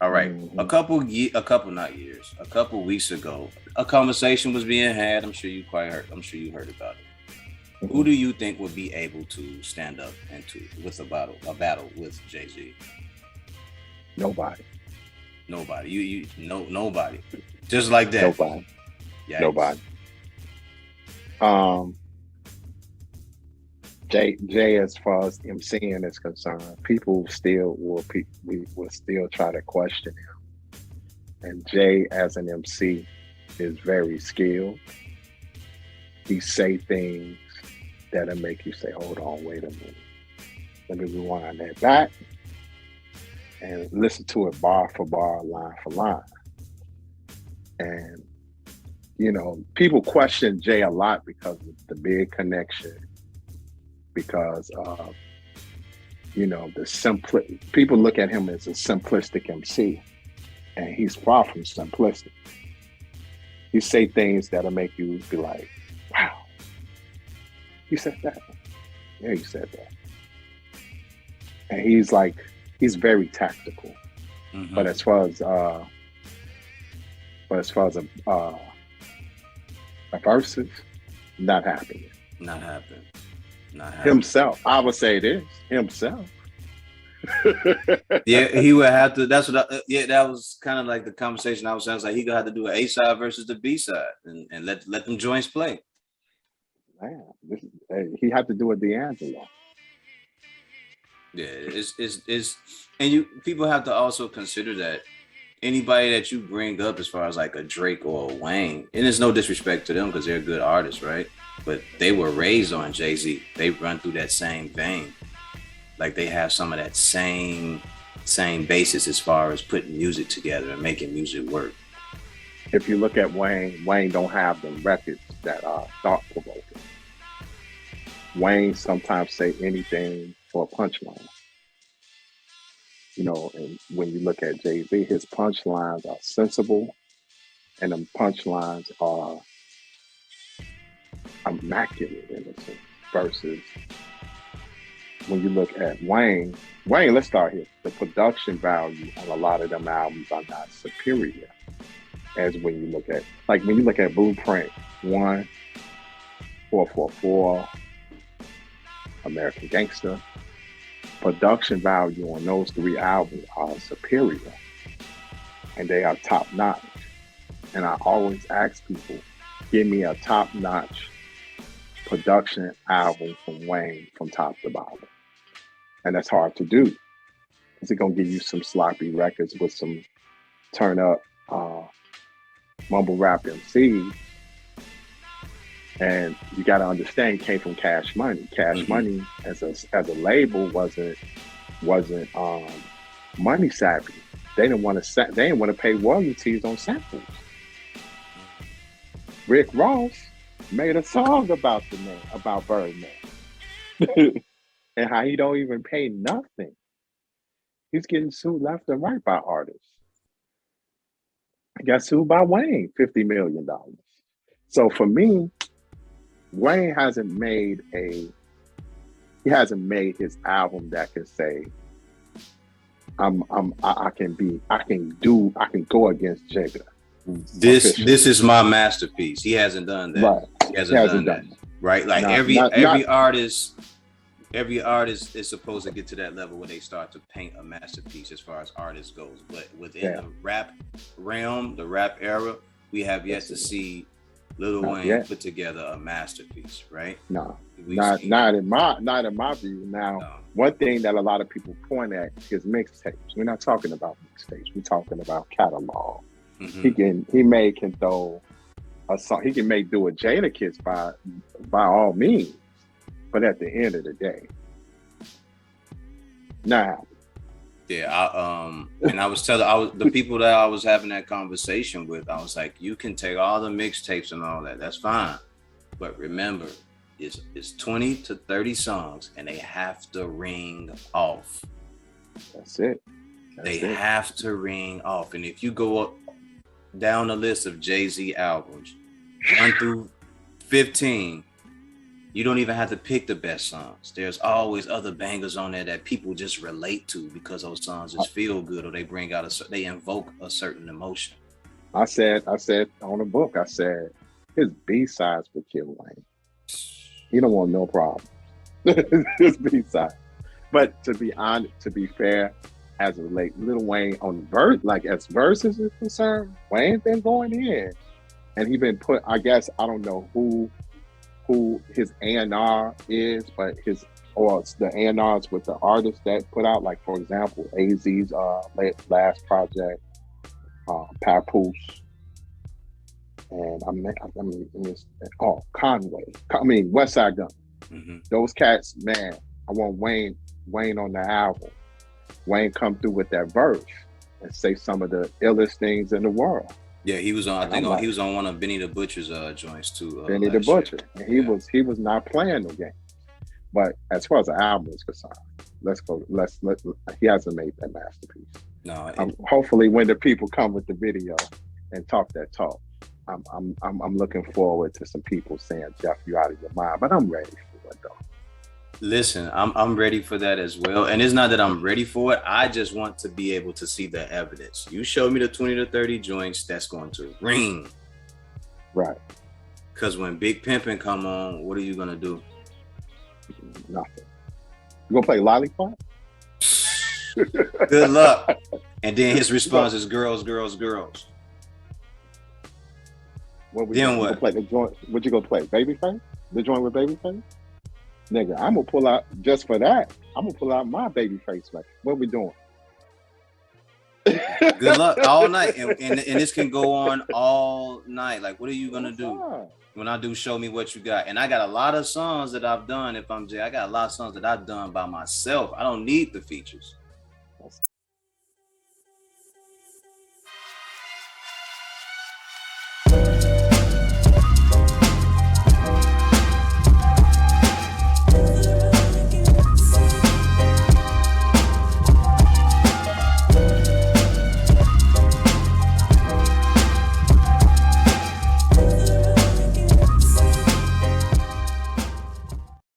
All right. A couple not years, a couple weeks ago, a conversation was being had. I'm sure you heard about it. Who do you think would be able to stand up with a battle with Jay-Z? Nobody. Nobody. Just like that. Nobody. Yikes. Nobody. Jay, as far as MCing is concerned, people still we will still try to question him. And Jay, as an MC, is very skilled. He say things that'll make you say, "Hold on, wait a minute. Let me rewind that back and listen to it bar for bar, line for line." And people question Jay a lot because of the big connection. Because people look at him as a simplistic MC, and he's far from simplistic. He say things that'll make you be like, "Wow, you said that? Yeah, you said that." And he's very tactical. Mm-hmm. But as far as a Verzus, not happening. Not happening. Himself, I would say it is himself. Yeah, he would have to. That's what. That was kind of like the conversation I was saying. I was like, he gonna have to do an A side versus the B side, and let them joints play. Man, he had to do a D'Angelo. Yeah, it's and people have to also consider that anybody that you bring up as far as like a Drake or a Wayne, and there's no disrespect to them because they're good artists, right? But they were raised on Jay-Z. They run through that same vein. Like they have some of that same basis as far as putting music together and making music work. If you look at Wayne don't have the records that are thought-provoking. Wayne sometimes say anything for a punchline. And when you look at Jay-Z, his punchlines are sensible, and the punchlines are immaculate in a sense. Versus when you look at Wayne, let's start here. The production value on a lot of them albums are not superior as when you look at Blueprint 1, 444, American Gangster. Production value on those three albums are superior, and they are top notch. And I always ask people, give me a top notch production album from Wayne from top to bottom. And that's hard to do. Because it's going to give you some sloppy records with some turn up mumble rap MCs. And you got to understand, it came from Cash Money. Cash Money as a label wasn't money savvy. They didn't want to pay royalties on samples. Rick Ross made a song about Birdman. And how he don't even pay nothing. He's getting sued left and right by artists. He got sued by Wayne, $50 million. So for me, Wayne hasn't made his album that can say, I can go against Jada. This is my masterpiece. He hasn't done that. Right. He hasn't done that. Right? Like every artist is supposed to get to that level where they start to paint a masterpiece as far as artists goes. But within the rap realm, the rap era, we have yet to see Lil Wayne put together a masterpiece, right? No. Not in my view. Now, one thing that a lot of people point at is mixtapes. We're not talking about mixtapes. We're talking about catalog. Mm-hmm. He can throw a song. He can do a Jada Kiss by all means. But at the end of the day, now. Yeah, and I was telling the people that I was having that conversation with, I was like, you can take all the mixtapes and all that, that's fine. But remember, it's 20 to 30 songs and they have to ring off. That's it. They have to ring off. And if you go up down the list of Jay-Z albums, 1 through 15, You don't even have to pick the best songs. There's always other bangers on there that people just relate to because those songs just feel good, or they bring out they invoke a certain emotion. I said on the book, I said his B-sides would kill Wayne. He don't want no problem. His B-side. But to be honest, to be fair, as it relates Lil Wayne on verse, like as Verzus is concerned, Wayne been going in, and he been put. I guess I don't know who his A&R is, but the A&Rs with the artists that put out, like for example, AZ's last project, Papoose, and Conway. I mean West Side Gun. Mm-hmm. Those cats, man. I want Wayne on the album. Wayne come through with that verse and say some of the illest things in the world. Yeah, he was on. He was on one of Benny the Butcher's joints too. Benny the Butcher, and he was not playing no game. But as far as the album is concerned, let's go. He hasn't made that masterpiece. No. Hopefully, when the people come with the video and talk that talk, I'm looking forward to some people saying, "Jeff, you out of your mind." But I'm ready for it though. Listen, I'm ready for that as well. And it's not that I'm ready for it. I just want to be able to see the evidence. You show me the 20 to 30 joints, that's going to ring. Right. Because when Big Pimpin' come on, what are you going to do? Nothing. You going to play Lollipop? Good luck. And then his response is girls, girls, girls. What you gonna play? The joint? What you going to play? Babyface? The joint with Babyface? Nigga, I'm gonna pull out just for that. I'm gonna pull out my Babyface. Like, what we doing? Good luck all night, and this can go on all night. Like, what are you gonna do when I do Show Me What You Got? And I got a lot of songs that I've done. If I'm Jay, I got a lot of songs that I've done by myself. I don't need the features.